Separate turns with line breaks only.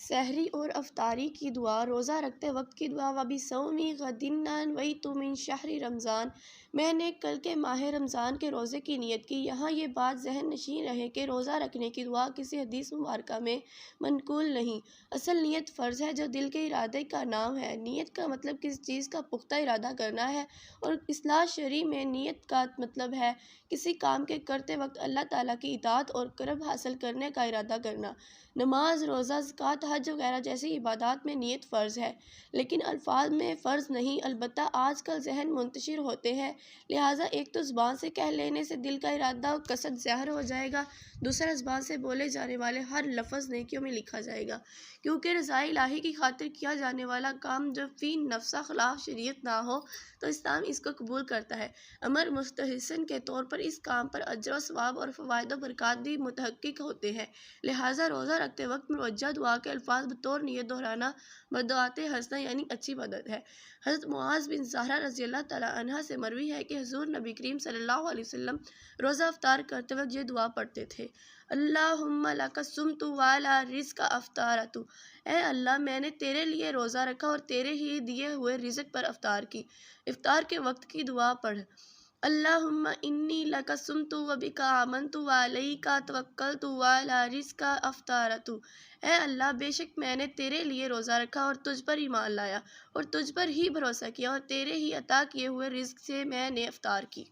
سحری اور افطاری کی دعا، روزہ رکھتے وقت کی دعا۔ وَبِصَوْمِ غَدٍ نَوَیْتُ مِن شَہْرِ رمضان، میں نے کل کے ماہ رمضان کے روزے کی نیت کی۔ یہاں یہ بات ذہن نشین رہے کہ روزہ رکھنے کی دعا کسی حدیث مبارکہ میں منقول نہیں۔ اصل نیت فرض ہے جو دل کے ارادے کا نام ہے۔ نیت کا مطلب کسی چیز کا پختہ ارادہ کرنا ہے، اور اصطلاح شرعی میں نیت کا مطلب ہے کسی کام کے کرتے وقت اللہ تعالیٰ کی اطاعت اور قرب حاصل کرنے کا ارادہ کرنا۔ نماز، روزہ، زکوٰۃ، حج وغیرہ جیسی عبادات میں نیت فرض ہے، لیکن الفاظ میں فرض نہیں۔ البتہ آج کل ذہن منتشر ہوتے ہیں، لہٰذا ایک تو زبان سے کہہ لینے سے دل کا ارادہ و قصد ظاہر ہو جائے گا، دوسرا زبان سے بولے جانے والے ہر لفظ نیکیوں میں لکھا جائے گا، کیونکہ رضا الہی کی خاطر کیا جانے والا کام جب فی نفسہ خلاف شریعت نہ ہو تو اسلام اس کو قبول کرتا ہے۔ امر مستحسن کے طور پر اس کام پر اجر و ثواب اور فوائد و برکات بھی متحقق ہوتے ہیں، لہٰذا روزہ رکھتے وقت مروجہ دعا کے الفاظ بطور نیت دہرانا بدعت حسنہ یعنی اچھی عادت ہے۔ حضرت معاذ بن زہرہ رضی اللہ تعالیٰ عنہ سے مروی ہے کہ حضور نبی کریم صلی اللہ علیہ وسلم روزہ افطار کرتے وقت یہ دعا پڑھتے تھے: اللہم لک صمت وعلی رزقک افطرت، اے اللہ میں نے تیرے لیے روزہ رکھا اور تیرے ہی دیے ہوئے رزق پر افطار کی۔ افطار کے وقت کی دعا پڑھ: اللہم انی لک صمت وبک آمنت وعلیک توکلت وعلی رزقک افطرت، اے اللہ بے شک میں نے تیرے لیے روزہ رکھا اور تجھ پر ایمان لایا اور تجھ پر ہی بھروسہ کیا اور تیرے ہی عطا کیے ہوئے رزق سے میں نے افطار کی۔